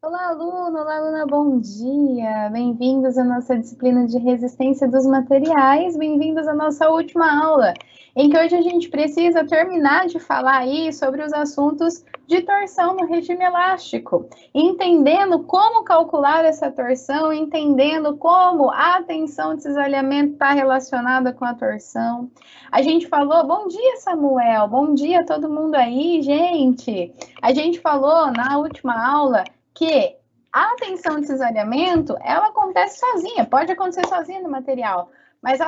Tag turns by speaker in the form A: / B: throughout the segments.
A: Olá, aluna, bom dia! Bem-vindos à nossa disciplina de resistência dos materiais, bem-vindos à nossa última aula, em que hoje a gente precisa terminar de falar aí sobre os assuntos de torção no regime elástico, entendendo como calcular essa torção, entendendo como a tensão de cisalhamento está relacionada com a torção. A gente falou, bom dia, Samuel, bom dia a todo mundo aí, gente! A gente falou na última aula que a tensão de cisalhamento, ela acontece sozinha, pode acontecer sozinha no material, mas a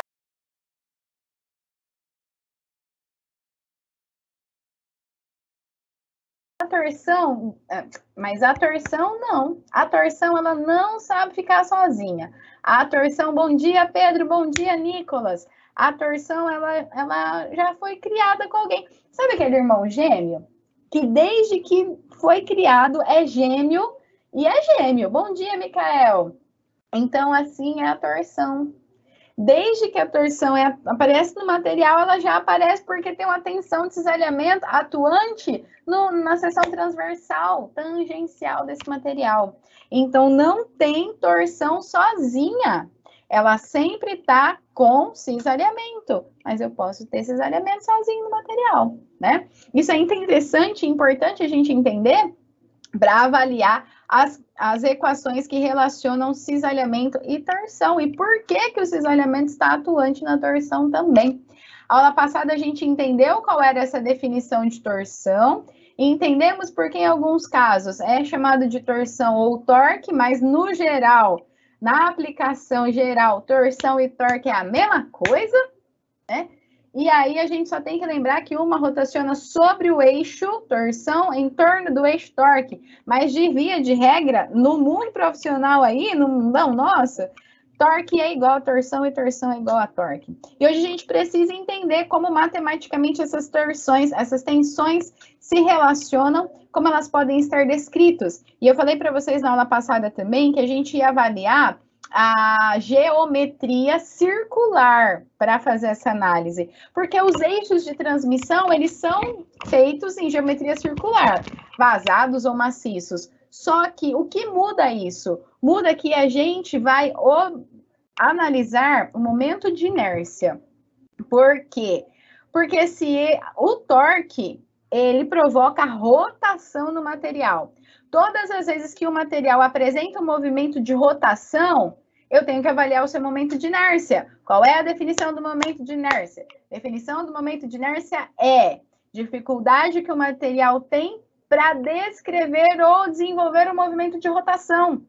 A: torção, não. A torção, ela não sabe ficar sozinha. A torção, bom dia, Pedro, bom dia, Nicolas. A torção, ela já foi criada com alguém. Sabe aquele irmão gêmeo? Que desde que foi criado é gêmeo e é gêmeo. Bom dia, Micael. Então, assim é a torção. Desde que a torção aparece no material, ela já aparece porque tem uma tensão de cisalhamento atuante na seção transversal, tangencial desse material. Então, não tem torção sozinha. Ela sempre está com cisalhamento, mas eu posso ter cisalhamento sozinho no material, né? Isso é interessante e importante a gente entender para avaliar as equações que relacionam cisalhamento e torção. E por que o cisalhamento está atuante na torção também? A aula passada a gente entendeu qual era essa definição de torção, e entendemos porque em alguns casos é chamado de torção ou torque, mas no geral, na aplicação geral, torção e torque é a mesma coisa, né? E aí a gente só tem que lembrar que uma rotaciona sobre o eixo torção em torno do eixo torque, mas de via de regra, no mundo profissional aí, no mundão nosso, torque é igual a torção e torção é igual a torque. E hoje a gente precisa entender como matematicamente essas torções, essas tensões se relacionam, como elas podem estar descritas. E eu falei para vocês na aula passada também que a gente ia avaliar a geometria circular para fazer essa análise, porque os eixos de transmissão, eles são feitos em geometria circular, vazados ou maciços. Só que o que muda isso? Muda que a gente vai analisar o momento de inércia. Por quê? Porque se o torque, ele provoca rotação no material. Todas as vezes que o material apresenta um movimento de rotação, eu tenho que avaliar o seu momento de inércia. Qual é a definição do momento de inércia? Definição do momento de inércia é dificuldade que o material tem para descrever ou desenvolver o movimento de rotação.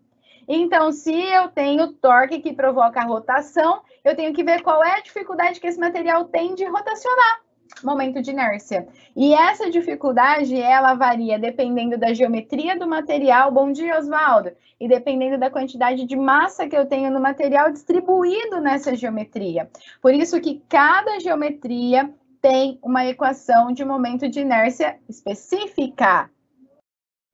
A: Então, se eu tenho torque que provoca a rotação, eu tenho que ver qual é a dificuldade que esse material tem de rotacionar. Momento de inércia. E essa dificuldade, ela varia dependendo da geometria do material. Bom dia, Oswaldo. E dependendo da quantidade de massa que eu tenho no material distribuído nessa geometria. Por isso que cada geometria tem uma equação de momento de inércia específica.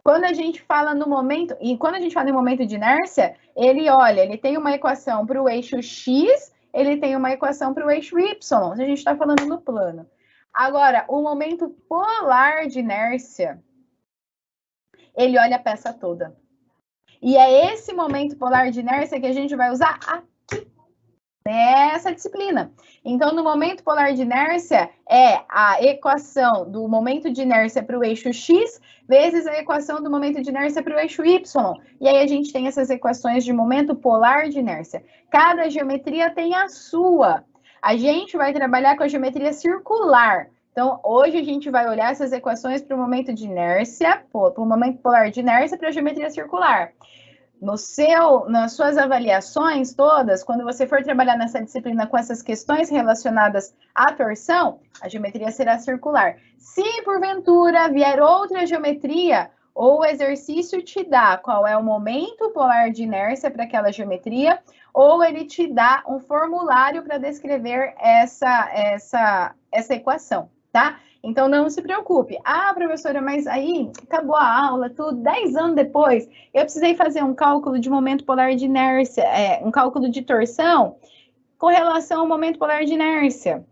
A: Quando a gente fala no momento, e quando a gente fala em momento de inércia, ele tem uma equação para o eixo X, ele tem uma equação para o eixo Y, se a gente está falando no plano. Agora, o momento polar de inércia, ele olha a peça toda. E é esse momento polar de inércia que a gente vai usar aqui, nessa disciplina. Então, no momento polar de inércia, é a equação do momento de inércia para o eixo X, vezes a equação do momento de inércia para o eixo Y. E aí a gente tem essas equações de momento polar de inércia. Cada geometria tem a sua. A gente vai trabalhar com a geometria circular. Então, hoje a gente vai olhar essas equações para o momento de inércia, para o momento polar de inércia para a geometria circular. Nas suas avaliações todas, quando você for trabalhar nessa disciplina com essas questões relacionadas à torção, a geometria será circular. Se porventura vier outra geometria, ou o exercício te dá qual é o momento polar de inércia para aquela geometria, ou ele te dá um formulário para descrever essa equação, tá? Então, não se preocupe. Ah, professora, mas aí acabou a aula, tudo, 10 anos depois, eu precisei fazer um cálculo de momento polar de inércia, um cálculo de torção com relação ao momento polar de inércia.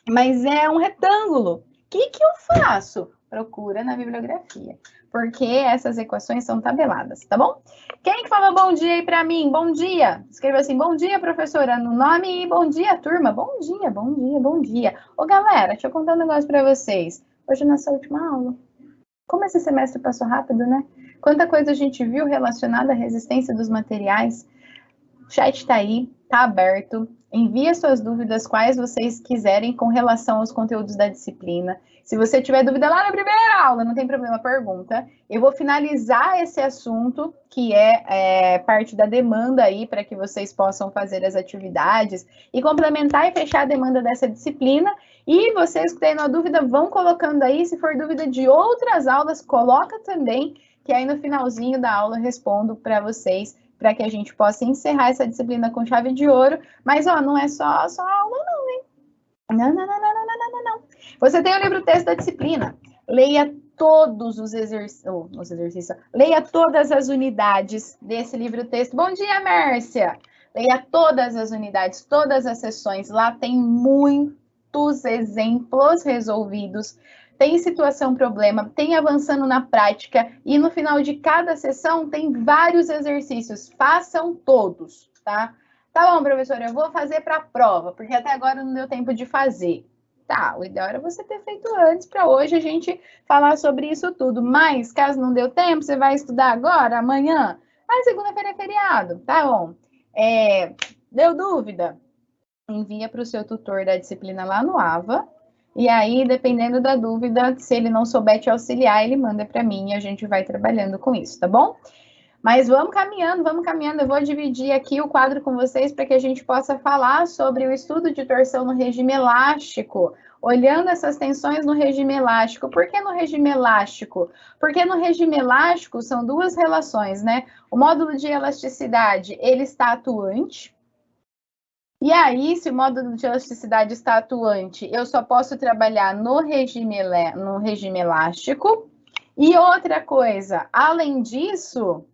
A: Mas é um retângulo. que eu faço? Procura na bibliografia, porque essas equações são tabeladas, tá bom? Quem que falou bom dia aí para mim? Bom dia. Escreva assim, bom dia, professora, no nome e bom dia, turma. Bom dia, bom dia, bom dia. Ô, galera, deixa eu contar um negócio para vocês. Hoje é nossa última aula. Como esse semestre passou rápido, né? Quanta coisa a gente viu relacionada à resistência dos materiais. O chat está aí, está aberto. Envie suas dúvidas, quais vocês quiserem, com relação aos conteúdos da disciplina. Se você tiver dúvida lá na primeira aula, não tem problema, pergunta. Eu vou finalizar esse assunto, que é parte da demanda aí, para que vocês possam fazer as atividades e complementar e fechar a demanda dessa disciplina. E vocês que têm uma dúvida, vão colocando aí. Se for dúvida de outras aulas, coloca também, que aí no finalzinho da aula eu respondo para vocês, para que a gente possa encerrar essa disciplina com chave de ouro. Mas, ó, não é só aula não, hein? Não. Você tem o livro-texto da disciplina. Leia todos os exercícios. Leia todas as unidades desse livro-texto. Bom dia, Mércia! Leia todas as unidades, todas as sessões. Lá tem muitos exemplos resolvidos. Tem situação, problema, tem avançando na prática, e no final de cada sessão tem vários exercícios. Façam todos, tá? Tá bom, professora, eu vou fazer para a prova, porque até agora não deu tempo de fazer. Tá, o ideal era você ter feito antes, para hoje a gente falar sobre isso tudo. Mas, caso não deu tempo, você vai estudar agora, amanhã. Ah, segunda-feira é feriado, tá bom. Deu dúvida? Envia para o seu tutor da disciplina lá no AVA. E aí, dependendo da dúvida, se ele não souber te auxiliar, ele manda para mim e a gente vai trabalhando com isso, tá bom? Mas vamos caminhando. Eu vou dividir aqui o quadro com vocês para que a gente possa falar sobre o estudo de torção no regime elástico, olhando essas tensões no regime elástico. Por que no regime elástico? Porque no regime elástico são duas relações, né? O módulo de elasticidade, ele está atuante. E aí, se o módulo de elasticidade está atuante, eu só posso trabalhar no regime elástico. E outra coisa, além disso,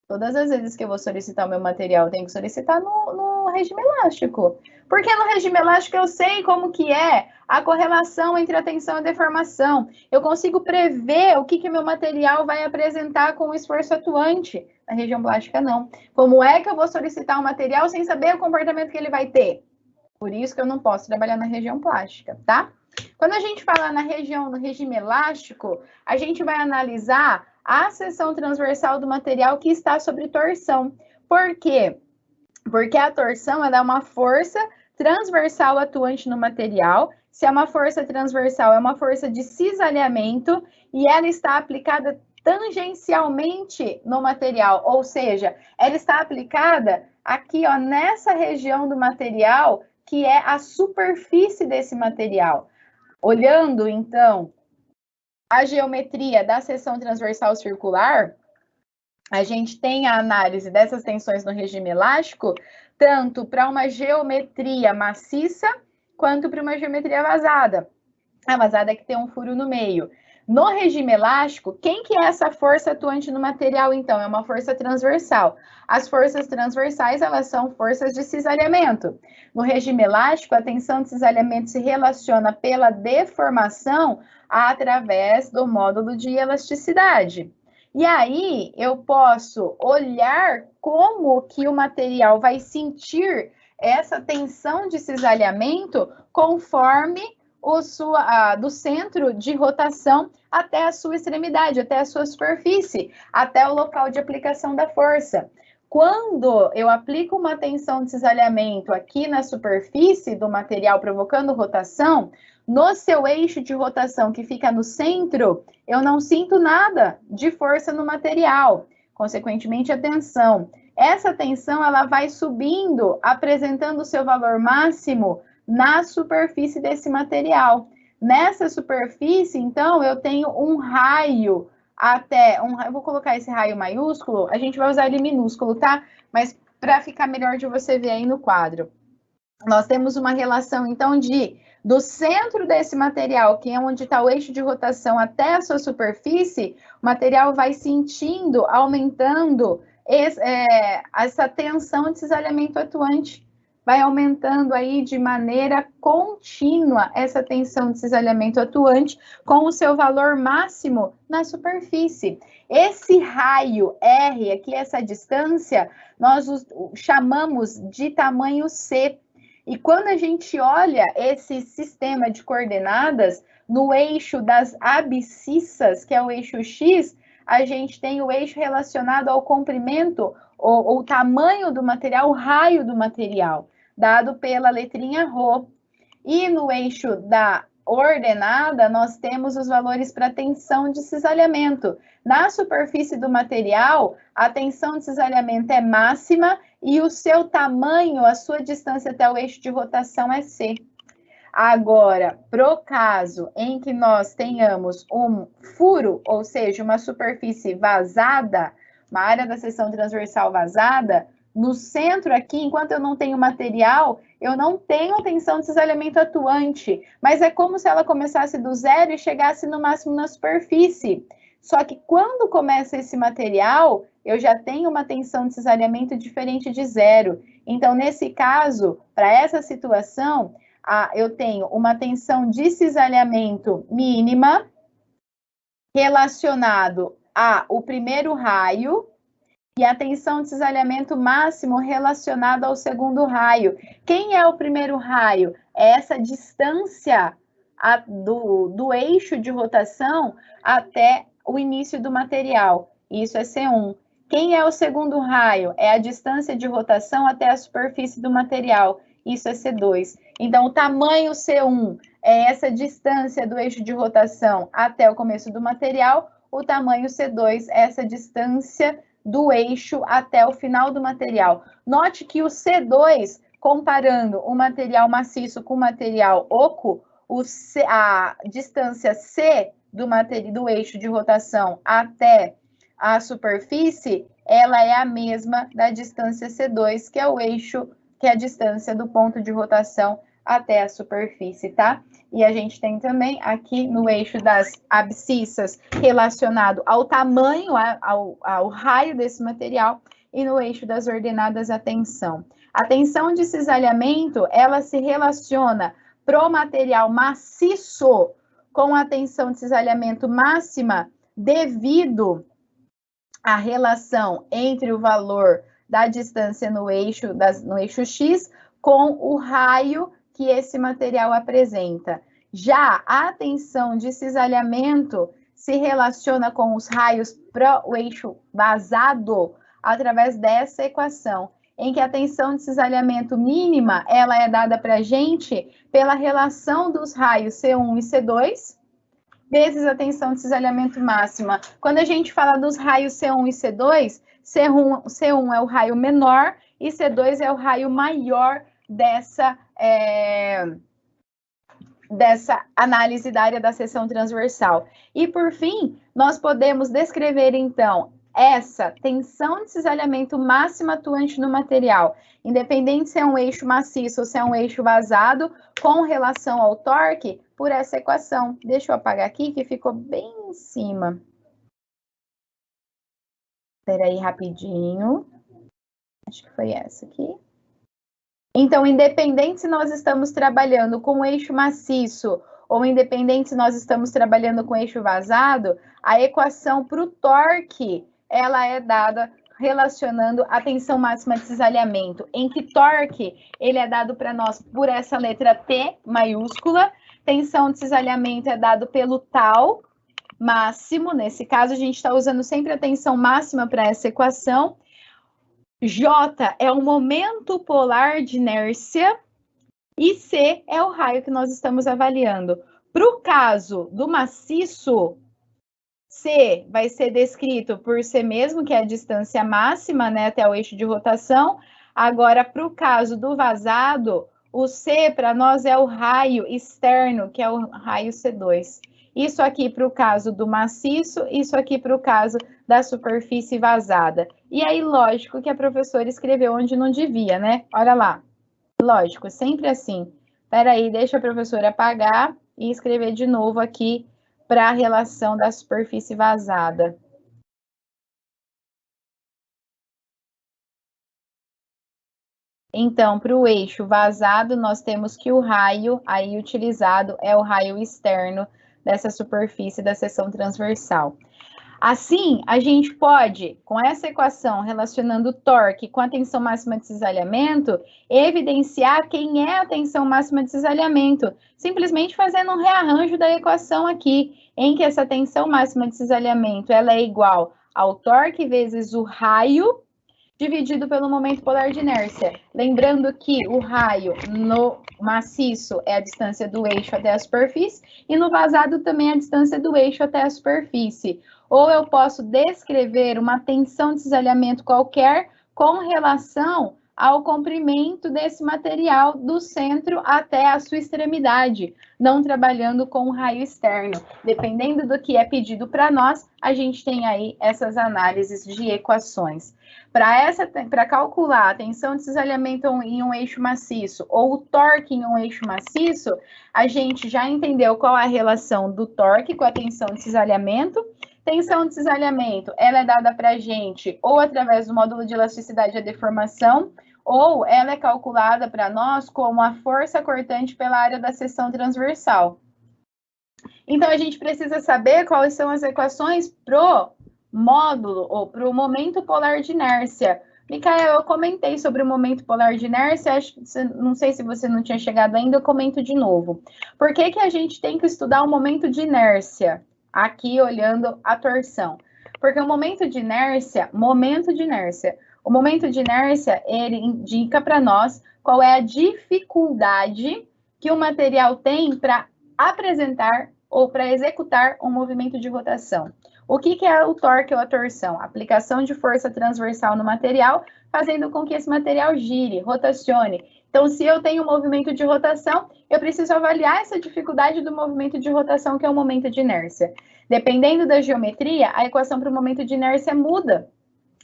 A: todas as vezes que eu vou solicitar o meu material, eu tenho que solicitar no regime elástico. Porque no regime elástico eu sei como que é a correlação entre a tensão e a deformação. Eu consigo prever o que meu material vai apresentar com o esforço atuante. Na região plástica, não. Como é que eu vou solicitar um material sem saber o comportamento que ele vai ter? Por isso que eu não posso trabalhar na região plástica, tá? Quando a gente fala no regime elástico, a gente vai analisar a seção transversal do material que está sob torção. Por quê? Porque a torção ela é uma força transversal atuante no material. Se é uma força transversal, é uma força de cisalhamento e ela está aplicada tangencialmente no material, ou seja, ela está aplicada aqui, ó, nessa região do material, que é a superfície desse material. Olhando, então, a geometria da seção transversal circular, a gente tem a análise dessas tensões no regime elástico, tanto para uma geometria maciça, quanto para uma geometria vazada. A vazada é que tem um furo no meio. No regime elástico, quem que é essa força atuante no material, então? É uma força transversal. As forças transversais, elas são forças de cisalhamento. No regime elástico, a tensão de cisalhamento se relaciona pela deformação através do módulo de elasticidade. E aí, eu posso olhar como que o material vai sentir essa tensão de cisalhamento conforme do centro de rotação até a sua extremidade, até a sua superfície, até o local de aplicação da força. Quando eu aplico uma tensão de cisalhamento aqui na superfície do material, provocando rotação, no seu eixo de rotação que fica no centro, eu não sinto nada de força no material, consequentemente a tensão. Essa tensão ela vai subindo, apresentando o seu valor máximo na superfície desse material. Nessa superfície, então, eu tenho um raio eu vou colocar esse raio maiúsculo, a gente vai usar ele minúsculo, tá? Mas para ficar melhor de você ver aí no quadro. Nós temos uma relação, então, do centro desse material, que é onde está o eixo de rotação, até a sua superfície, o material vai sentindo, aumentando essa tensão de cisalhamento atuante. vai aumentando aí de maneira contínua essa tensão de cisalhamento atuante com o seu valor máximo na superfície. Esse raio R, aqui essa distância, nós chamamos de tamanho C. E quando a gente olha esse sistema de coordenadas, no eixo das abscissas, que é o eixo X, a gente tem o eixo relacionado ao comprimento ou tamanho do material, o raio do material, dado pela letrinha ρ. E no eixo da ordenada, nós temos os valores para tensão de cisalhamento. Na superfície do material, a tensão de cisalhamento é máxima e o seu tamanho, a sua distância até o eixo de rotação é C. Agora, pro caso em que nós tenhamos um furo, ou seja, uma superfície vazada, uma área da seção transversal vazada, no centro aqui, enquanto eu não tenho material, eu não tenho tensão de cisalhamento atuante, mas é como se ela começasse do zero e chegasse no máximo na superfície. Só que quando começa esse material, eu já tenho uma tensão de cisalhamento diferente de zero. Então, nesse caso, para essa situação, eu tenho uma tensão de cisalhamento mínima relacionado ao primeiro raio e a tensão de cisalhamento máximo relacionada ao segundo raio. Quem é o primeiro raio? É essa distância do eixo de rotação até o início do material. Isso é C1. Quem é o segundo raio? É a distância de rotação até a superfície do material. Isso é C2. Então, o tamanho C1 é essa distância do eixo de rotação até o começo do material. O tamanho C2 é essa distância do eixo até o final do material. Note que o C2, comparando o material maciço com o material oco, a distância C do eixo de rotação até a superfície, ela é a mesma da distância C2, que é o eixo, que é a distância do ponto de rotação até a superfície, tá? E a gente tem também aqui no eixo das abscissas relacionado ao tamanho, ao raio desse material, e no eixo das ordenadas a tensão. A tensão de cisalhamento, ela se relaciona pro material maciço com a tensão de cisalhamento máxima devido à relação entre o valor da distância no eixo X com o raio que esse material apresenta. Já a tensão de cisalhamento se relaciona com os raios para o eixo vazado através dessa equação, em que a tensão de cisalhamento mínima, ela é dada para a gente pela relação dos raios C1 e C2, vezes a tensão de cisalhamento máxima. Quando a gente fala dos raios C1 e C2, C1 é o raio menor e C2 é o raio maior dessa análise da área da seção transversal. E, por fim, nós podemos descrever, então, essa tensão de cisalhamento máxima atuante no material, independente se é um eixo maciço ou se é um eixo vazado, com relação ao torque, por essa equação. Deixa eu apagar aqui, que ficou bem em cima. Espera aí, rapidinho. Acho que foi essa aqui. Então, independente se nós estamos trabalhando com eixo maciço ou independente se nós estamos trabalhando com eixo vazado, a equação para o torque, ela é dada relacionando a tensão máxima de cisalhamento, em que torque, ele é dado para nós por essa letra T maiúscula, tensão de cisalhamento é dado pelo tau máximo, nesse caso a gente está usando sempre a tensão máxima para essa equação. J é o momento polar de inércia e C é o raio que nós estamos avaliando. Para o caso do maciço, C vai ser descrito por C mesmo, que é a distância máxima, né, até o eixo de rotação. Agora, para o caso do vazado, o C para nós é o raio externo, que é o raio C2. Isso aqui para o caso do maciço, isso aqui para o caso da superfície vazada. E aí, lógico que a professora escreveu onde não devia, né? Olha lá. Lógico, sempre assim. Espera aí, deixa a professora apagar e escrever de novo aqui para a relação da superfície vazada. Então, para o eixo vazado, nós temos que o raio aí utilizado é o raio externo dessa superfície da seção transversal. Assim, a gente pode, com essa equação relacionando o torque com a tensão máxima de cisalhamento, evidenciar quem é a tensão máxima de cisalhamento, simplesmente fazendo um rearranjo da equação aqui, em que essa tensão máxima de cisalhamento ela é igual ao torque vezes o raio dividido pelo momento polar de inércia. Lembrando que o raio no maciço é a distância do eixo até a superfície e no vazado também é a distância do eixo até a superfície. Ou eu posso descrever uma tensão de cisalhamento qualquer com relação ao comprimento desse material do centro até a sua extremidade, não trabalhando com o raio externo. Dependendo do que é pedido para nós, a gente tem aí essas análises de equações. Para calcular a tensão de cisalhamento em um eixo maciço ou o torque em um eixo maciço, a gente já entendeu qual é a relação do torque com a tensão de cisalhamento. Tensão de cisalhamento, ela é dada para a gente ou através do módulo de elasticidade da deformação, ou ela é calculada para nós como a força cortante pela área da seção transversal. Então, a gente precisa saber quais são as equações pro módulo ou para o momento polar de inércia. Micael, eu comentei sobre o momento polar de inércia, não sei se você não tinha chegado ainda, eu comento de novo. Por que que a gente tem que estudar o momento de inércia? Aqui, olhando a torção. Porque o momento de inércia, o momento de inércia, ele indica para nós qual é a dificuldade que o material tem para apresentar ou para executar um movimento de rotação. O que é o torque ou a torção? Aplicação de força transversal no material, fazendo com que esse material gire, rotacione. Então, se eu tenho um movimento de rotação, eu preciso avaliar essa dificuldade do movimento de rotação, que é o momento de inércia. Dependendo da geometria, a equação para o momento de inércia muda.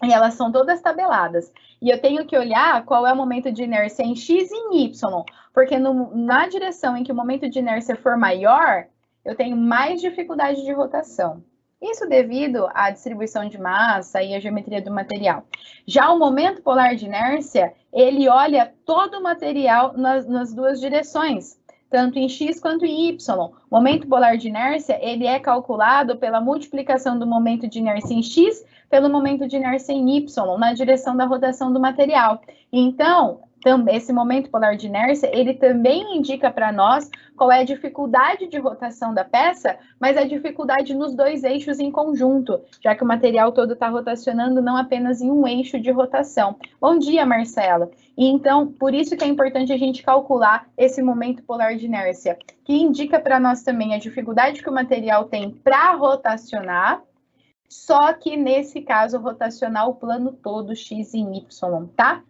A: E elas são todas tabeladas. E eu tenho que olhar qual é o momento de inércia em x e em y, porque na direção em que o momento de inércia for maior, eu tenho mais dificuldade de rotação. Isso devido à distribuição de massa e à geometria do material. Já o momento polar de inércia, ele olha todo o material nas duas direções, tanto em x quanto em y. O momento polar de inércia, ele é calculado pela multiplicação do momento de inércia em x pelo momento de inércia em y, na direção da rotação do material. Então, esse momento polar de inércia, ele também indica para nós qual é a dificuldade de rotação da peça, mas a dificuldade nos dois eixos em conjunto, já que o material todo está rotacionando não apenas em um eixo de rotação. Bom dia, Marcela. E então, por isso que é importante a gente calcular esse momento polar de inércia, que indica para nós também a dificuldade que o material tem para rotacionar, só que nesse caso rotacionar o plano todo x e y, tá?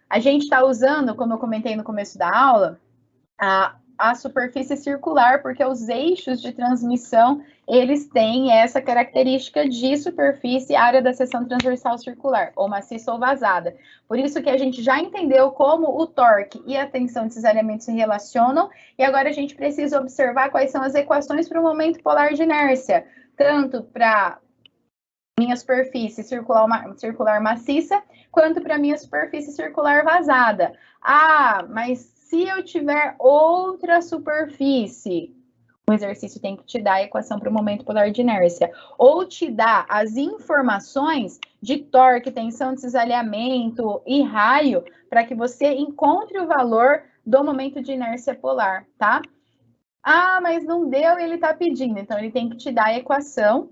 A: A gente está usando, como eu comentei no começo da aula, a superfície circular, porque os eixos de transmissão, eles têm essa característica de superfície, área da seção transversal circular, ou maciça ou vazada. Por isso que a gente já entendeu como o torque e a tensão de cisalhamento se relacionam, e agora a gente precisa observar quais são as equações para o momento polar de inércia, tanto para minha superfície circular maciça, quanto para minha superfície circular vazada. Ah, mas se eu tiver outra superfície, o exercício tem que te dar a equação para o momento polar de inércia, ou te dar as informações de torque, tensão de cisalhamento e raio, para que você encontre o valor do momento de inércia polar, tá? Ah, mas não deu e ele está pedindo, então ele tem que te dar a equação.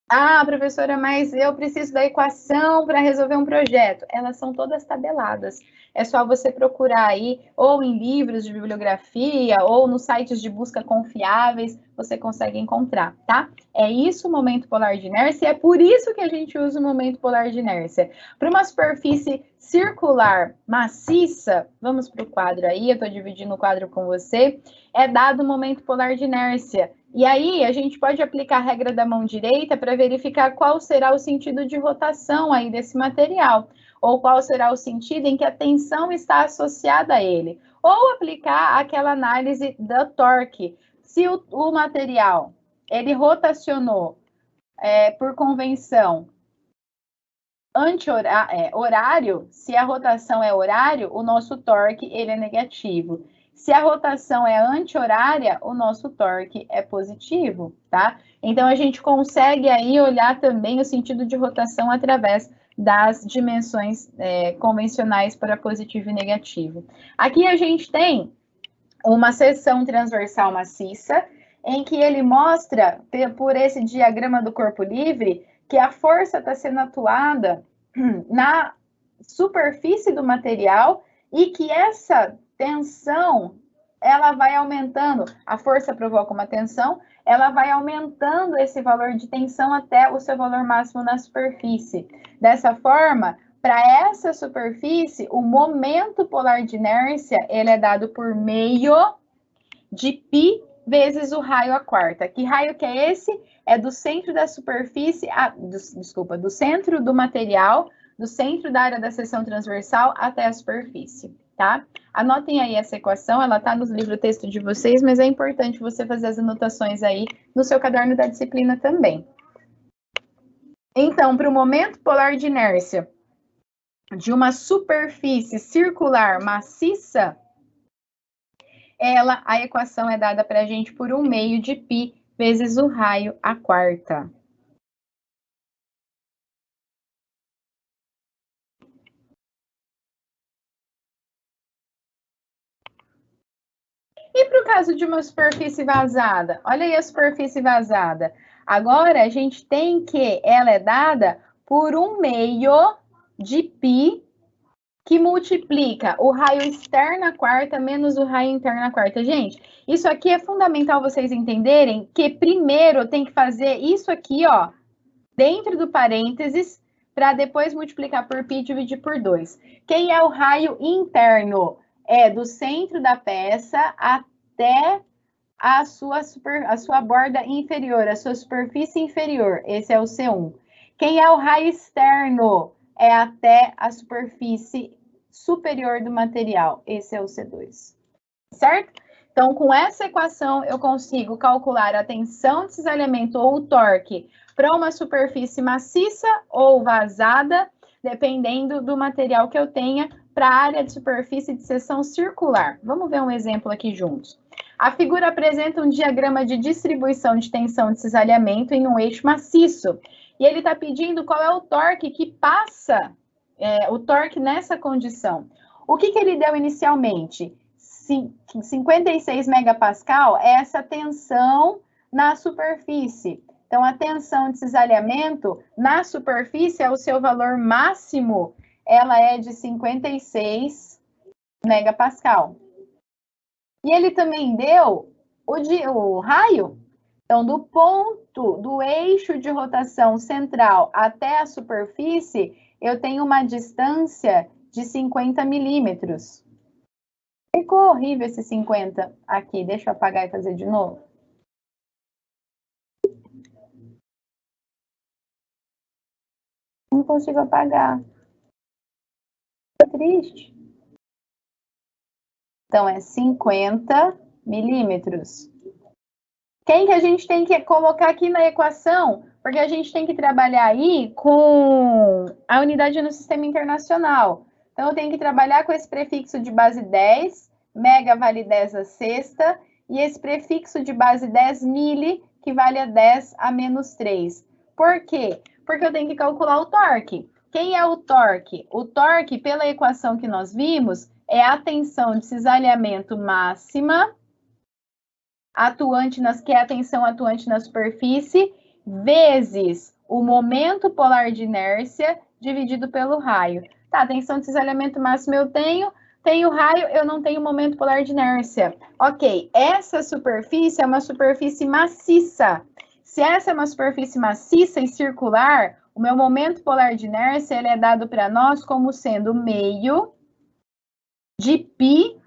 A: Ah, professora, mas eu preciso da equação para resolver um projeto. Elas são todas tabeladas. É só você procurar aí, ou em livros de bibliografia, ou nos sites de busca confiáveis, você consegue encontrar, tá? É isso o momento polar de inércia, e é por isso que a gente usa o momento polar de inércia. Para uma superfície circular maciça, vamos para o quadro aí, eu estou dividindo o quadro com você, é dado o momento polar de inércia. E aí, a gente pode aplicar a regra da mão direita para verificar qual será o sentido de rotação aí desse material, ou qual será o sentido em que a tensão está associada a ele, ou aplicar aquela análise da torque. Se o material, ele rotacionou por convenção horário, se a rotação é horário, o nosso torque ele é negativo. Se a rotação é anti-horária, o nosso torque é positivo, tá? Então, a gente consegue aí olhar também o sentido de rotação através das dimensões convencionais para positivo e negativo. Aqui a gente tem uma seção transversal maciça, em que ele mostra, por esse diagrama do corpo livre, que a força está sendo atuada na superfície do material e que essa tensão, ela vai aumentando, a força provoca uma tensão, ela vai aumentando esse valor de tensão até o seu valor máximo na superfície. Dessa forma, para essa superfície, o momento polar de inércia, ele é dado por meio de π vezes o raio à quarta. Que raio que é esse? É do centro da superfície, do centro do material, do centro da área da seção transversal até a superfície, tá? Anotem aí essa equação, ela tá nos livros texto de vocês, mas é importante você fazer as anotações aí no seu caderno da disciplina também. Então, para o momento polar de inércia de uma superfície circular maciça, a equação é dada para a gente por 1/2 de π vezes o raio à quarta. E para o caso de uma superfície vazada? Olha aí a superfície vazada. Agora, a gente tem que ela é dada por 1/2 de π, que multiplica o raio externo à quarta menos o raio interno à quarta. Gente, isso aqui é fundamental vocês entenderem que primeiro eu tenho que fazer isso aqui, ó, dentro do parênteses, para depois multiplicar por π e dividir por 2. Quem é o raio interno? É do centro da peça até a sua borda inferior, a sua superfície inferior. Esse é o C1. Quem é o raio externo? É até a superfície superior do material. Esse é o C2. Certo? Então, com essa equação, eu consigo calcular a tensão de cisalhamento ou o torque para uma superfície maciça ou vazada, dependendo do material que eu tenha, para a área de superfície de seção circular. Vamos ver um exemplo aqui juntos. A figura apresenta um diagrama de distribuição de tensão de cisalhamento em um eixo maciço. E ele está pedindo qual é o torque que passa, o torque nessa condição. O que ele deu inicialmente? 56 megapascal é essa tensão na superfície. Então, a tensão de cisalhamento na superfície é o seu valor máximo, ela é de 56 megapascal. E ele também deu o raio. Então, do ponto do eixo de rotação central até a superfície, eu tenho uma distância de 50 milímetros. Ficou horrível esse 50 aqui. Deixa eu apagar e fazer de novo. Não consigo apagar. Tô triste. Então, é 50 milímetros. Quem que a gente tem que colocar aqui na equação? Porque a gente tem que trabalhar aí com a unidade no sistema internacional. Então, eu tenho que trabalhar com esse prefixo de base 10, mega vale 10 a sexta, e esse prefixo de base 10 mili, que vale a 10 a menos 3. Por quê? Porque eu tenho que calcular o torque. Quem é o torque? O torque, pela equação que nós vimos, é a tensão de cisalhamento máxima, que é a tensão atuante na superfície, vezes o momento polar de inércia, dividido pelo raio. Tá, a tensão de cisalhamento máximo eu tenho raio, eu não tenho momento polar de inércia. Ok, essa superfície é uma superfície maciça. Se essa é uma superfície maciça e circular, o meu momento polar de inércia ele é dado para nós como sendo meio de π,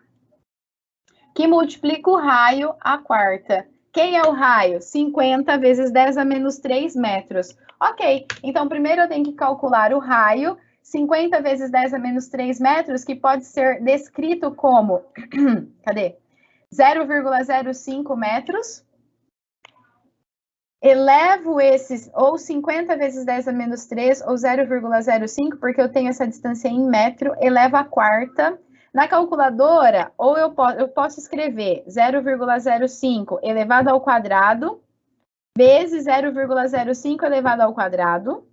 A: que multiplica o raio à quarta. Quem é o raio? 50 vezes 10 a menos 3 metros. Ok, então primeiro eu tenho que calcular o raio, 50 vezes 10 a menos 3 metros, que pode ser descrito como, cadê? 0,05 metros. elevo esses ou 50 vezes 10 a menos 3 ou 0,05, porque eu tenho essa distância em metro, elevo a quarta. Na calculadora, ou eu posso escrever 0,05 elevado ao quadrado vezes 0,05 elevado ao quadrado.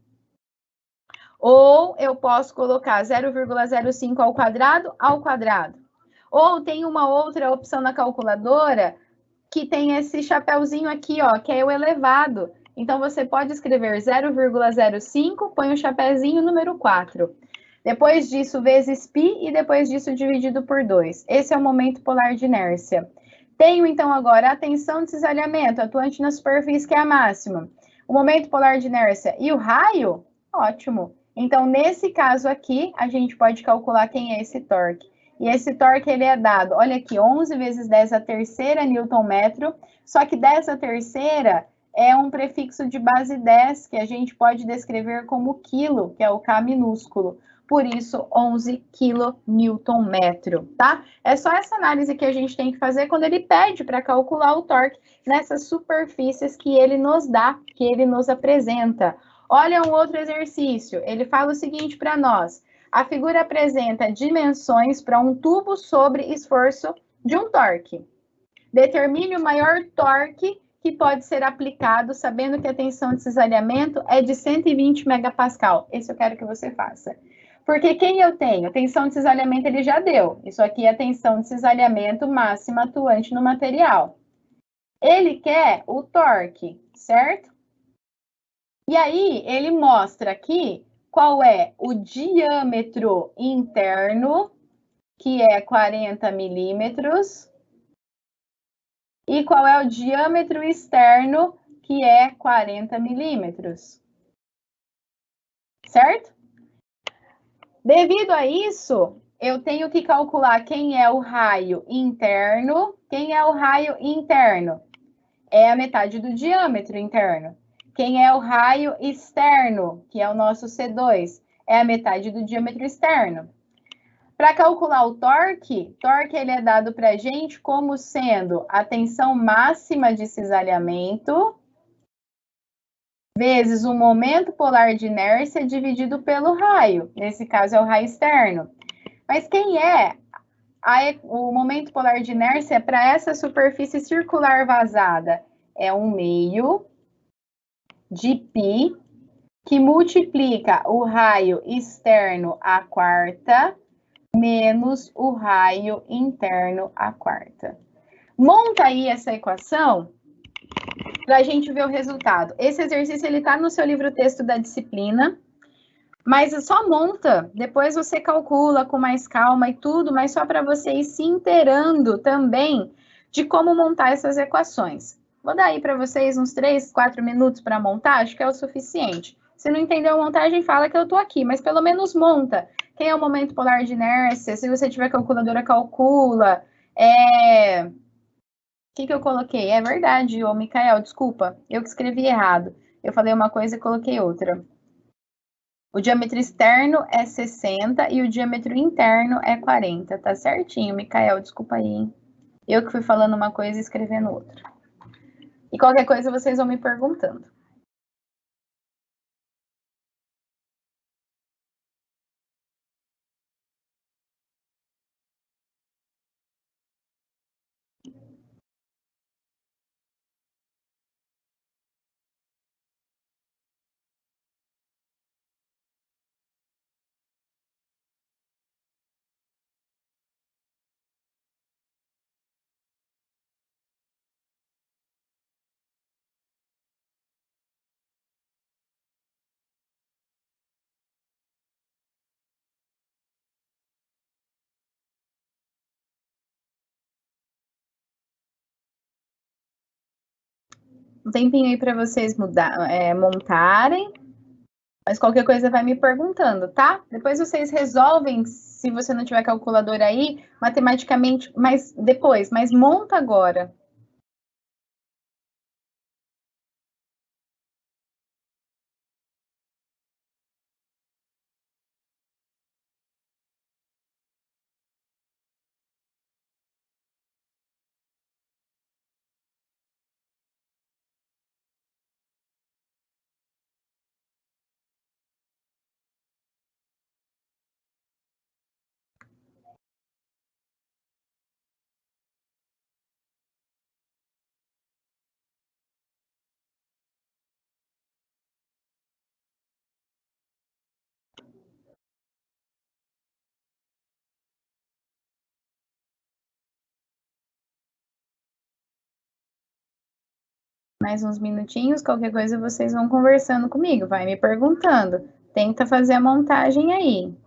A: Ou eu posso colocar 0,05 ao quadrado. Ou tem uma outra opção na calculadora que tem esse chapéuzinho aqui, ó, que é o elevado. Então, você pode escrever 0,05, põe o chapéuzinho número 4. Depois disso, vezes π, e depois disso, dividido por 2. Esse é o momento polar de inércia. Tenho, então, agora a tensão de cisalhamento, atuante na superfície, que é a máxima. O momento polar de inércia e o raio, ótimo. Então, nesse caso aqui, a gente pode calcular quem é esse torque. E esse torque, ele é dado, olha aqui, 11 vezes 10 a terceira Newton-metro, só que 10 a terceira é um prefixo de base 10, que a gente pode descrever como quilo, que é o K minúsculo. Por isso, 11 kN/metro, tá? É só essa análise que a gente tem que fazer quando ele pede para calcular o torque nessas superfícies que ele nos dá, que ele nos apresenta. Olha um outro exercício, ele fala o seguinte para nós: a figura apresenta dimensões para um tubo sobre esforço de um torque. Determine o maior torque que pode ser aplicado, sabendo que a tensão de cisalhamento é de 120 megapascal. Esse eu quero que você faça. Porque quem eu tenho? Tensão de cisalhamento ele já deu. Isso aqui é a tensão de cisalhamento máxima atuante no material. Ele quer o torque, certo? E aí, ele mostra aqui qual é o diâmetro interno, que é 40 milímetros, e qual é o diâmetro externo, que é 40 milímetros. Certo? Devido a isso, eu tenho que calcular quem é o raio interno. Quem é o raio interno? É a metade do diâmetro interno. Quem é o raio externo, que é o nosso C2? É a metade do diâmetro externo. Para calcular o torque ele é dado para a gente como sendo a tensão máxima de cisalhamento vezes o momento polar de inércia dividido pelo raio. Nesse caso, é o raio externo. Mas quem é o momento polar de inércia para essa superfície circular vazada? É 1/2 de π, que multiplica o raio externo à quarta, menos o raio interno à quarta. Monta aí essa equação para a gente ver o resultado. Esse exercício ele está no seu livro texto da disciplina, mas só monta, depois você calcula com mais calma e tudo, mas só para você ir se inteirando também de como montar essas equações. Vou dar aí para vocês uns 3, 4 minutos para montar, acho que é o suficiente. Se não entendeu a montagem, fala que eu estou aqui, mas pelo menos monta. Quem é o momento polar de inércia? Se você tiver calculadora, calcula. O que eu coloquei? É verdade, ô Micael, desculpa, eu que escrevi errado. Eu falei uma coisa e coloquei outra. O diâmetro externo é 60 e o diâmetro interno é 40. Tá certinho, Micael, desculpa aí, hein? Eu que fui falando uma coisa e escrevendo outra. E qualquer coisa vocês vão me perguntando. Um tempinho aí para vocês montarem, mas qualquer coisa vai me perguntando, tá? Depois vocês resolvem, se você não tiver calculadora aí, matematicamente, mas depois, mas monta agora. Mais uns minutinhos, qualquer coisa vocês vão conversando comigo, vai me perguntando. Tenta fazer a montagem aí.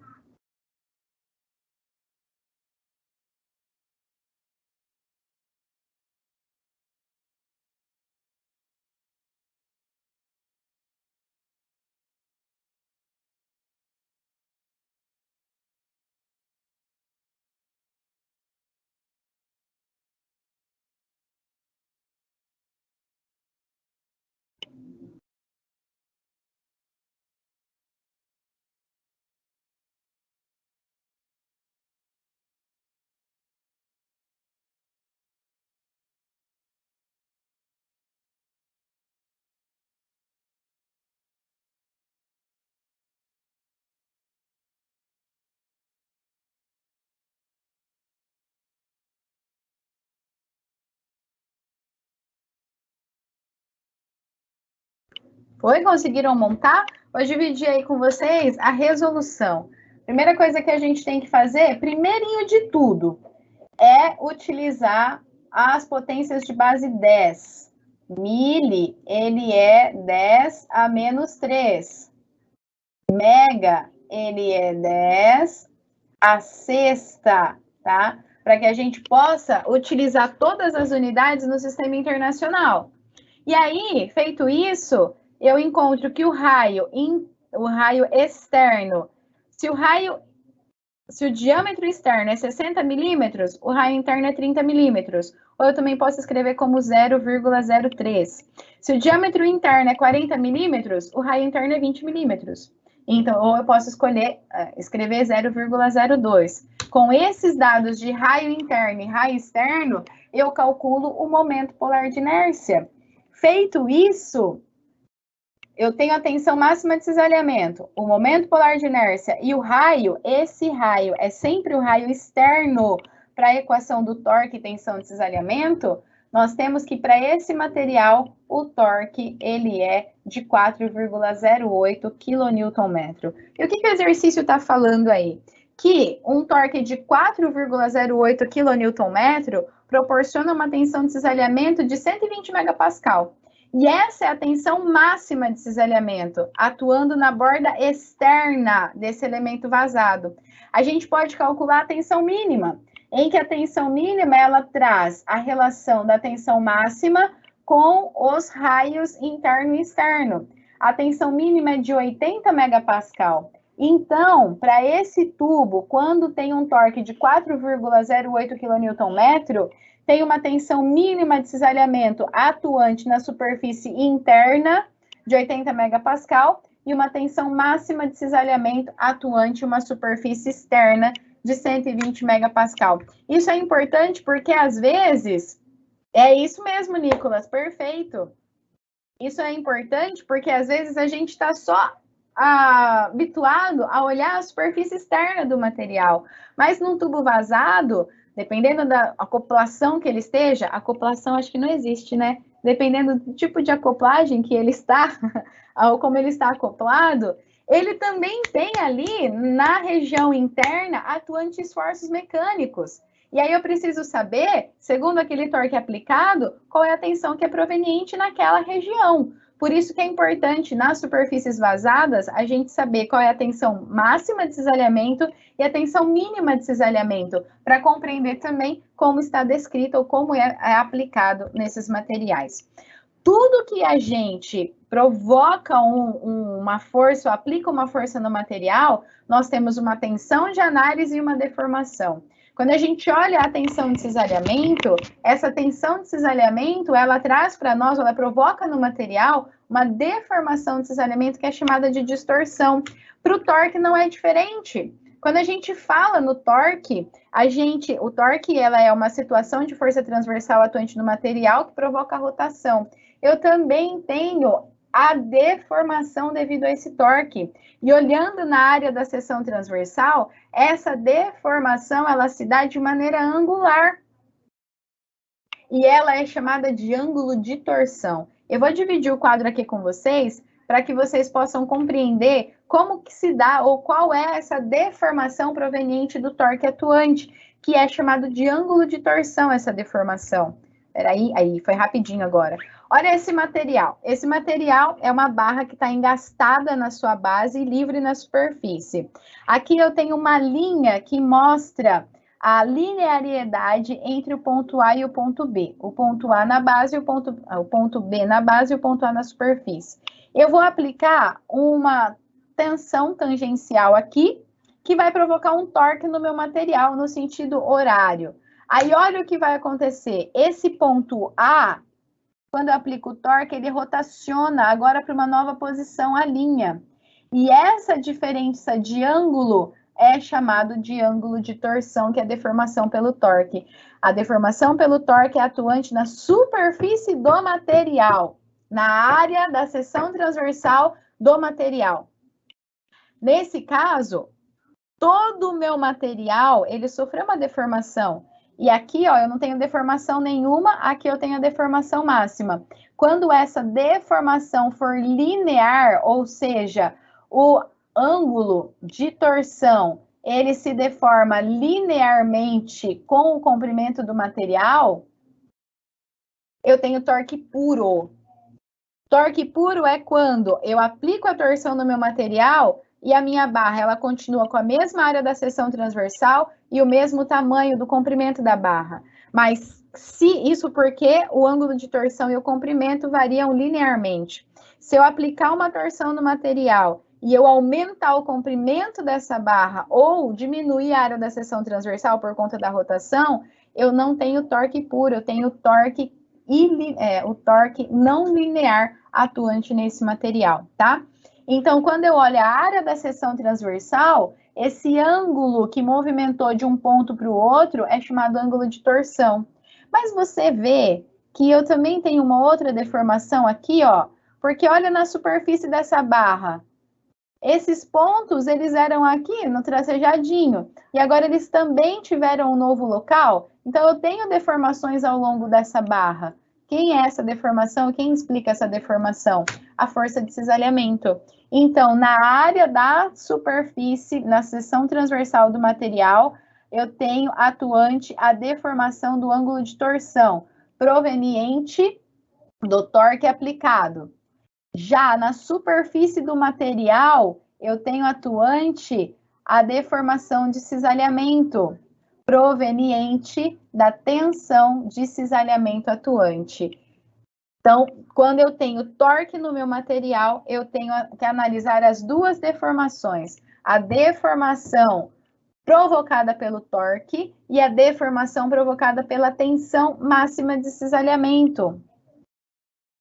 A: Foi? Conseguiram montar? Vou dividir aí com vocês a resolução. Primeira coisa que a gente tem que fazer, primeirinho de tudo, é utilizar as potências de base 10. Mili, ele é 10 a menos 3. Mega, ele é 10 a sexta, tá? Para que a gente possa utilizar todas as unidades no sistema internacional. E aí, feito isso, eu encontro que o raio externo, se o diâmetro externo é 60 milímetros, o raio interno é 30 milímetros. Ou eu também posso escrever como 0,03. Se o diâmetro interno é 40 milímetros, o raio interno é 20 milímetros. Então, ou eu posso escrever 0,02. Com esses dados de raio interno e raio externo, eu calculo o momento polar de inércia. Feito isso, eu tenho a tensão máxima de cisalhamento, o momento polar de inércia e o raio. Esse raio é sempre o raio externo para a equação do torque e tensão de cisalhamento. Nós temos que, para esse material, o torque ele é de 4,08 kNm. E o que o exercício está falando aí? Que um torque de 4,08 kNm proporciona uma tensão de cisalhamento de 120 megapascal. E essa é a tensão máxima de cisalhamento, atuando na borda externa desse elemento vazado. A gente pode calcular a tensão mínima, em que a tensão mínima ela traz a relação da tensão máxima com os raios interno e externo. A tensão mínima é de 80 megapascal. Então, para esse tubo, quando tem um torque de 4,08 kNm, tem uma tensão mínima de cisalhamento atuante na superfície interna de 80 megapascal e uma tensão máxima de cisalhamento atuante em uma superfície externa de 120 megapascal. Isso é importante porque, às vezes, é isso mesmo, Nicolas, perfeito. Isso é importante porque, às vezes, a gente está só habituado a olhar a superfície externa do material, mas num tubo vazado, dependendo da acoplação que ele esteja, acoplação acho que não existe, né? Dependendo do tipo de acoplagem que ele está, ou como ele está acoplado, ele também tem ali, na região interna, atuantes esforços mecânicos. E aí eu preciso saber, segundo aquele torque aplicado, qual é a tensão que é proveniente naquela região. Por isso que é importante, nas superfícies vazadas, a gente saber qual é a tensão máxima de cisalhamento e a tensão mínima de cisalhamento, para compreender também como está descrito ou como é aplicado nesses materiais. Tudo que a gente provoca uma força, ou aplica uma força no material, nós temos uma tensão de análise e uma deformação. Quando a gente olha a tensão de cisalhamento, essa tensão de cisalhamento, ela traz para nós, ela provoca no material uma deformação de cisalhamento que é chamada de distorção. Para o torque não é diferente. Quando a gente fala no torque, o torque ela é uma situação de força transversal atuante no material que provoca a rotação. Eu também tenho a deformação devido a esse torque. E olhando na área da seção transversal, essa deformação ela se dá de maneira angular. E ela é chamada de ângulo de torção. Eu vou dividir o quadro aqui com vocês para que vocês possam compreender como que se dá ou qual é essa deformação proveniente do torque atuante, que é chamado de ângulo de torção essa deformação. Peraí, aí, foi rapidinho agora. Olha esse material. Esse material é uma barra que está engastada na sua base e livre na superfície. Aqui eu tenho uma linha que mostra a linearidade entre o ponto A e o ponto B. O ponto A na base, o ponto B na base e o ponto A na superfície. Eu vou aplicar uma tensão tangencial aqui, que vai provocar um torque no meu material no sentido horário. Aí, olha o que vai acontecer. Esse ponto A, quando eu aplico o torque, ele rotaciona agora para uma nova posição, a linha. E essa diferença de ângulo é chamado de ângulo de torção, que é a deformação pelo torque. A deformação pelo torque é atuante na superfície do material, na área da seção transversal do material. Nesse caso, todo o meu material, ele sofreu uma deformação. E aqui, ó, eu não tenho deformação nenhuma, aqui eu tenho a deformação máxima. Quando essa deformação for linear, ou seja, o ângulo de torção, ele se deforma linearmente com o comprimento do material, eu tenho torque puro. Torque puro é quando eu aplico a torção no meu material e a minha barra, ela continua com a mesma área da seção transversal e o mesmo tamanho do comprimento da barra. Mas isso porque o ângulo de torção e o comprimento variam linearmente. Se eu aplicar uma torção no material e eu aumentar o comprimento dessa barra ou diminuir a área da seção transversal por conta da rotação, eu não tenho torque puro, eu tenho torque o torque não linear atuante nesse material, tá? Então, quando eu olho a área da seção transversal, esse ângulo que movimentou de um ponto para o outro é chamado ângulo de torção. Mas você vê que eu também tenho uma outra deformação aqui, ó, porque olha na superfície dessa barra. Esses pontos, eles eram aqui no tracejadinho, e agora eles também tiveram um novo local, então eu tenho deformações ao longo dessa barra. Quem é essa deformação? Quem explica essa deformação? A força de cisalhamento. Então, na área da superfície, na seção transversal do material, eu tenho atuante a deformação do ângulo de torção, proveniente do torque aplicado. Já na superfície do material, eu tenho atuante a deformação de cisalhamento, proveniente da tensão de cisalhamento atuante. Então, quando eu tenho torque no meu material, eu tenho que analisar as duas deformações. A deformação provocada pelo torque e a deformação provocada pela tensão máxima de cisalhamento.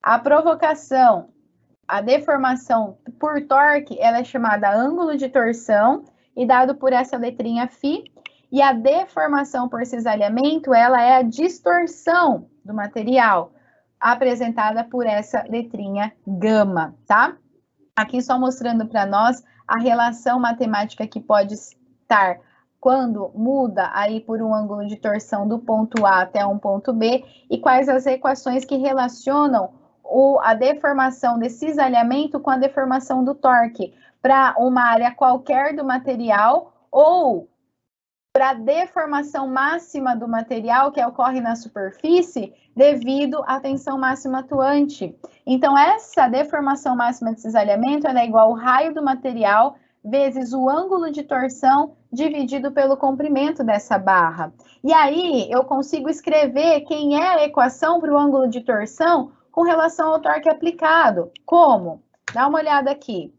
A: A deformação por torque, ela é chamada ângulo de torção e dado por essa letrinha φ, e a deformação por cisalhamento, ela é a distorção do material, apresentada por essa letrinha gama, tá? Aqui só mostrando para nós a relação matemática que pode estar quando muda aí por um ângulo de torção do ponto A até um ponto B e quais as equações que relacionam a deformação de cisalhamento com a deformação do torque para uma área qualquer do material ou para a deformação máxima do material que ocorre na superfície devido à tensão máxima atuante. Então, essa deformação máxima de cisalhamento ela é igual ao raio do material vezes o ângulo de torção dividido pelo comprimento dessa barra. E aí, eu consigo escrever quem é a equação para o ângulo de torção com relação ao torque aplicado. Como? Dá uma olhada aqui.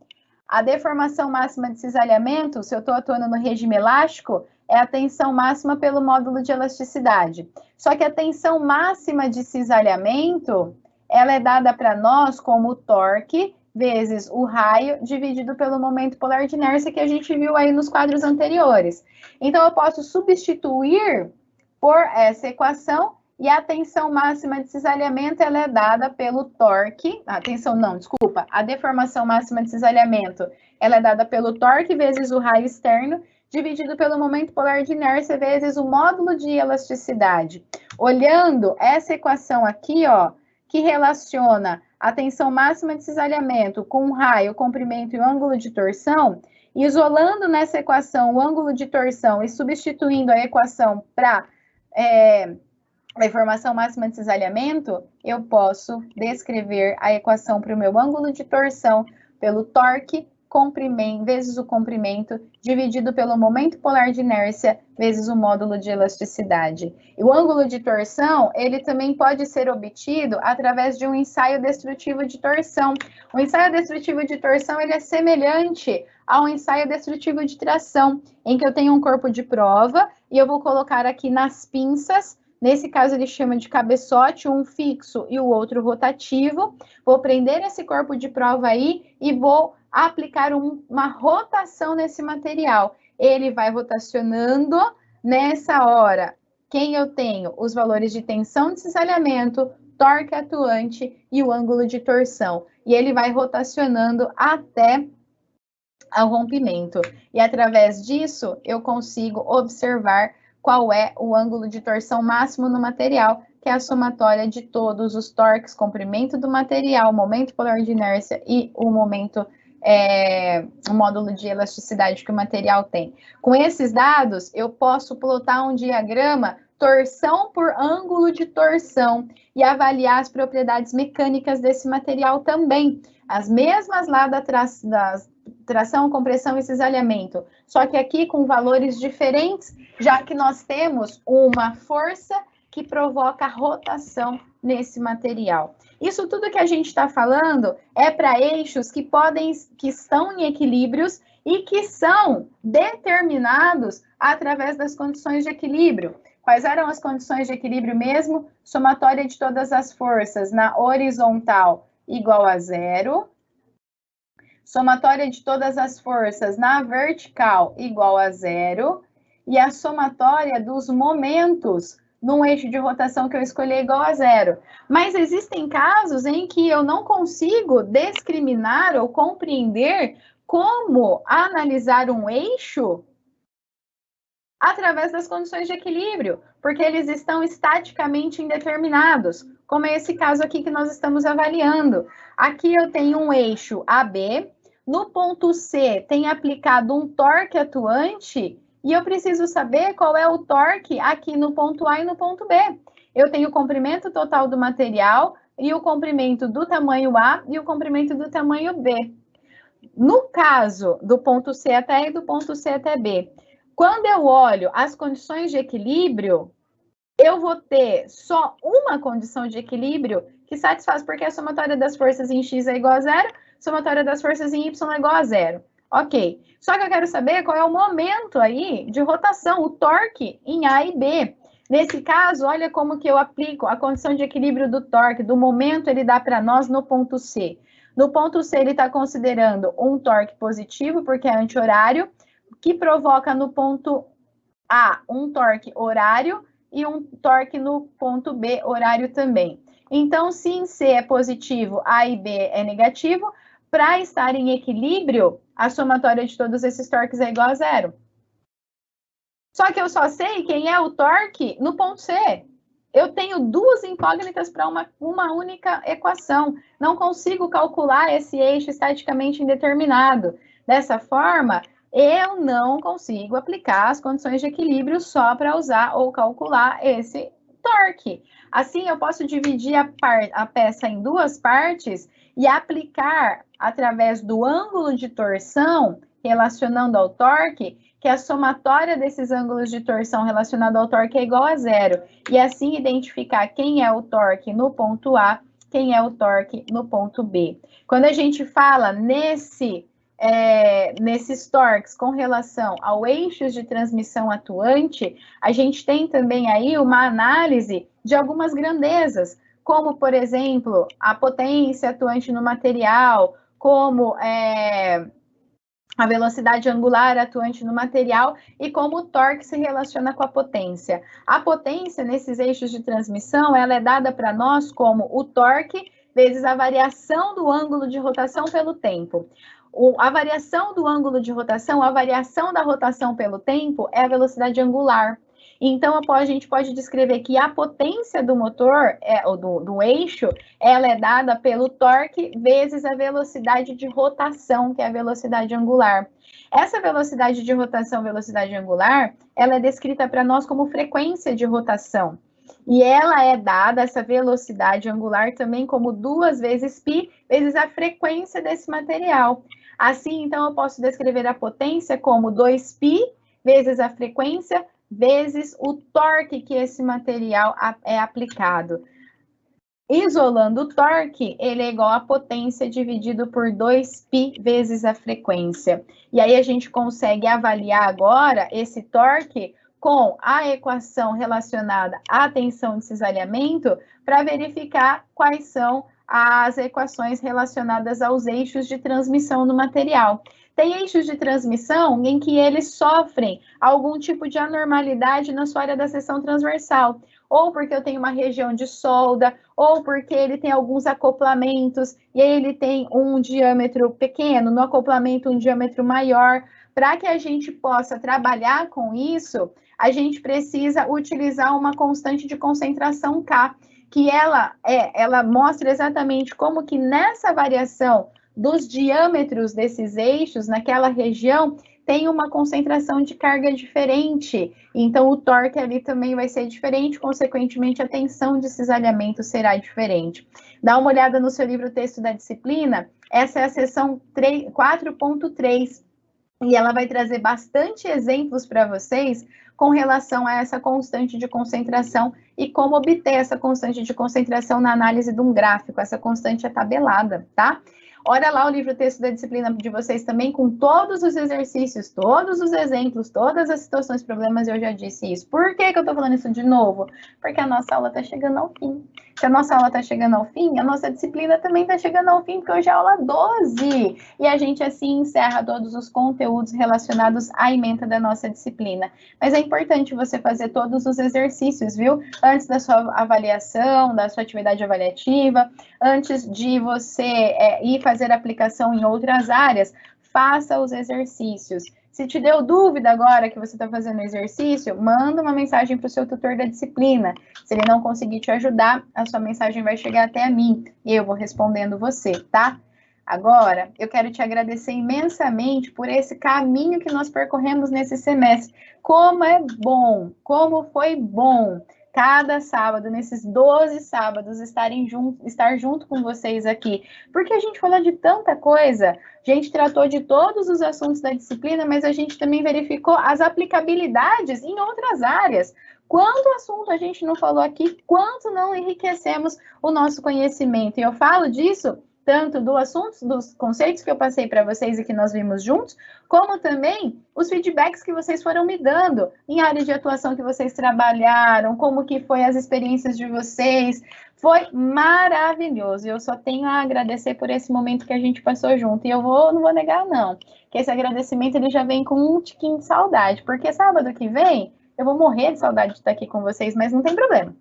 A: A deformação máxima de cisalhamento, se eu estou atuando no regime elástico, é a tensão máxima pelo módulo de elasticidade. Só que a tensão máxima de cisalhamento, ela é dada para nós como torque vezes o raio dividido pelo momento polar de inércia que a gente viu aí nos quadros anteriores. Então, eu posso substituir por essa equação e a tensão máxima de cisalhamento ela é dada pelo torque, a deformação máxima de cisalhamento ela é dada pelo torque vezes o raio externo, dividido pelo momento polar de inércia vezes o módulo de elasticidade. Olhando essa equação aqui, ó, que relaciona a tensão máxima de cisalhamento com o raio, o comprimento e o ângulo de torção, isolando nessa equação o ângulo de torção e substituindo a equação para a informação máxima de cisalhamento, eu posso descrever a equação para o meu ângulo de torção pelo torque vezes o comprimento, dividido pelo momento polar de inércia, vezes o módulo de elasticidade. E o ângulo de torção, ele também pode ser obtido através de um ensaio destrutivo de torção. O ensaio destrutivo de torção, ele é semelhante ao ensaio destrutivo de tração, em que eu tenho um corpo de prova e eu vou colocar aqui nas pinças. Nesse caso, ele chama de cabeçote, um fixo e o outro rotativo. Vou prender esse corpo de prova aí e vou aplicar uma rotação nesse material. Ele vai rotacionando. Nessa hora, quem eu tenho? Os valores de tensão de cisalhamento, torque atuante e o ângulo de torção. E ele vai rotacionando até ao rompimento. E através disso, eu consigo observar qual é o ângulo de torção máximo no material, que é a somatória de todos os torques, comprimento do material, momento polar de inércia e o momento, o módulo de elasticidade que o material tem. Com esses dados, eu posso plotar um diagrama torção por ângulo de torção e avaliar as propriedades mecânicas desse material também. As mesmas lá da tração, compressão e cisalhamento, só que aqui com valores diferentes, já que nós temos uma força que provoca rotação nesse material. Isso tudo que a gente está falando é para eixos que estão em equilíbrios e que são determinados através das condições de equilíbrio. Quais eram as condições de equilíbrio mesmo? Somatória de todas as forças na horizontal igual a zero. Somatória de todas as forças na vertical igual a zero. E a somatória dos momentos num eixo de rotação que eu escolhi igual a zero. Mas existem casos em que eu não consigo discriminar ou compreender como analisar um eixo através das condições de equilíbrio, porque eles estão estaticamente indeterminados, como é esse caso aqui que nós estamos avaliando. Aqui eu tenho um eixo AB, no ponto C tem aplicado um torque atuante, e eu preciso saber qual é o torque aqui no ponto A e no ponto B. Eu tenho o comprimento total do material e o comprimento do tamanho A e o comprimento do tamanho B. No caso do ponto C até A e do ponto C até B, quando eu olho as condições de equilíbrio, eu vou ter só uma condição de equilíbrio que satisfaz, porque a somatória das forças em X é igual a zero, somatória das forças em Y é igual a zero. Ok. Só que eu quero saber qual é o momento aí de rotação, o torque em A e B. Nesse caso, olha como que eu aplico a condição de equilíbrio do torque, do momento ele dá para nós no ponto C. No ponto C, ele está considerando um torque positivo, porque é anti-horário, que provoca no ponto A um torque horário e um torque no ponto B horário também. Então, se em C é positivo, A e B é negativo, para estar em equilíbrio, a somatória de todos esses torques é igual a zero. Só que eu só sei quem é o torque no ponto C. Eu tenho duas incógnitas para uma única equação. Não consigo calcular esse eixo estaticamente indeterminado. Dessa forma, eu não consigo aplicar as condições de equilíbrio só para usar ou calcular esse torque. Assim, eu posso dividir a peça em duas partes e aplicar, através do ângulo de torção, relacionando ao torque, que a somatória desses ângulos de torção relacionado ao torque é igual a zero. E assim identificar quem é o torque no ponto A, quem é o torque no ponto B. Quando a gente fala nesses torques com relação ao eixos de transmissão atuante, a gente tem também aí uma análise de algumas grandezas, como, por exemplo, a potência atuante no material, como a velocidade angular atuante no material e como o torque se relaciona com a potência. A potência nesses eixos de transmissão, ela é dada para nós como o torque vezes a variação do ângulo de rotação pelo tempo. A variação do ângulo de rotação, a variação da rotação pelo tempo é a velocidade angular. Então, a gente pode descrever que a potência do motor, ou do eixo, ela é dada pelo torque vezes a velocidade de rotação, que é a velocidade angular. Essa velocidade de rotação, velocidade angular, ela é descrita para nós como frequência de rotação. E ela é dada, essa velocidade angular, também como 2 vezes π vezes a frequência desse material. Assim, então, eu posso descrever a potência como 2π vezes a frequência vezes o torque que esse material é aplicado. Isolando o torque, ele é igual a potência dividido por 2π vezes a frequência. E aí a gente consegue avaliar agora esse torque com a equação relacionada à tensão de cisalhamento para verificar quais são as equações relacionadas aos eixos de transmissão no material. Tem eixos de transmissão em que eles sofrem algum tipo de anormalidade na sua área da seção transversal, ou porque eu tenho uma região de solda, ou porque ele tem alguns acoplamentos, e aí ele tem um diâmetro pequeno, no acoplamento um diâmetro maior. Para que a gente possa trabalhar com isso, a gente precisa utilizar uma constante de concentração K, que ela mostra exatamente como que nessa variação dos diâmetros desses eixos, naquela região, tem uma concentração de carga diferente, então o torque ali também vai ser diferente, consequentemente a tensão de cisalhamento será diferente. Dá uma olhada no seu livro texto da disciplina, essa é a seção 4.3, e ela vai trazer bastante exemplos para vocês com relação a essa constante de concentração e como obter essa constante de concentração na análise de um gráfico, essa constante é tabelada, tá? Olha lá o livro texto da disciplina de vocês também, com todos os exercícios, todos os exemplos, todas as situações, problemas, eu já disse isso. Por que eu tô falando isso de novo? Porque a nossa aula tá chegando ao fim. Se a nossa aula tá chegando ao fim, a nossa disciplina também tá chegando ao fim, porque hoje é a aula 12. E a gente, assim, encerra todos os conteúdos relacionados à ementa da nossa disciplina. Mas é importante você fazer todos os exercícios, viu? Antes da sua avaliação, da sua atividade avaliativa, antes de você ir fazer aplicação em outras áreas, faça os exercícios. Se te deu dúvida agora que você está fazendo exercício, manda uma mensagem para o seu tutor da disciplina. Se ele não conseguir te ajudar, a sua mensagem vai chegar até a mim e eu vou respondendo você, tá? Agora, eu quero te agradecer imensamente por esse caminho que nós percorremos nesse semestre. Como é bom, como foi bom cada sábado, nesses 12 sábados, estar junto com vocês aqui. Porque a gente falou de tanta coisa, a gente tratou de todos os assuntos da disciplina, mas a gente também verificou as aplicabilidades em outras áreas. Quanto assunto a gente não falou aqui, quanto não enriquecemos o nosso conhecimento. E eu falo disso tanto do assunto, dos conceitos que eu passei para vocês e que nós vimos juntos, como também os feedbacks que vocês foram me dando em áreas de atuação que vocês trabalharam, como que foi as experiências de vocês. Foi maravilhoso. Eu só tenho a agradecer por esse momento que a gente passou junto. E eu não vou negar, não, que esse agradecimento ele já vem com um tiquinho de saudade, porque sábado que vem eu vou morrer de saudade de estar aqui com vocês, mas não tem problema.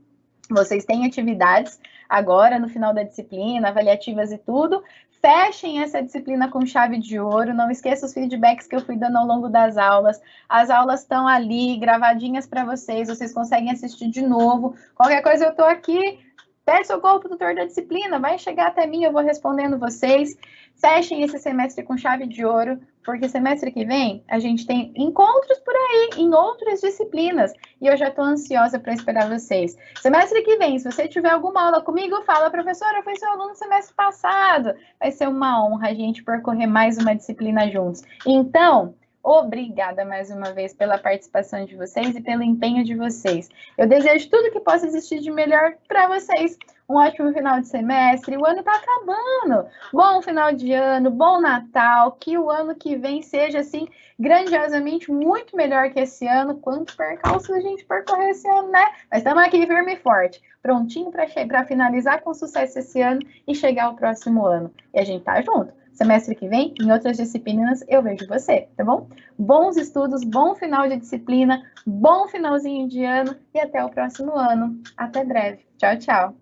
A: Vocês têm atividades agora no final da disciplina, avaliativas e tudo. Fechem essa disciplina com chave de ouro. Não esqueça os feedbacks que eu fui dando ao longo das aulas. As aulas estão ali, gravadinhas para vocês. Vocês conseguem assistir de novo. Qualquer coisa eu estou aqui. Pede socorro para o tutor da disciplina. Vai chegar até mim, eu vou respondendo vocês. Fechem esse semestre com chave de ouro, porque semestre que vem a gente tem encontros por aí, em outras disciplinas, e eu já estou ansiosa para esperar vocês. Semestre que vem, se você tiver alguma aula comigo, fala, professora, eu fui seu aluno no semestre passado. Vai ser uma honra a gente percorrer mais uma disciplina juntos. Então, obrigada mais uma vez pela participação de vocês e pelo empenho de vocês. Eu desejo tudo que possa existir de melhor para vocês. Um ótimo final de semestre, o ano está acabando. Bom final de ano, bom Natal, que o ano que vem seja, assim, grandiosamente muito melhor que esse ano. Quantos percalços a gente percorreu esse ano, né? Mas estamos aqui firme e forte, prontinho para finalizar com sucesso esse ano e chegar ao próximo ano. E a gente tá junto. Semestre que vem, em outras disciplinas, eu vejo você, tá bom? Bons estudos, bom final de disciplina, bom finalzinho de ano e até o próximo ano. Até breve. Tchau, tchau.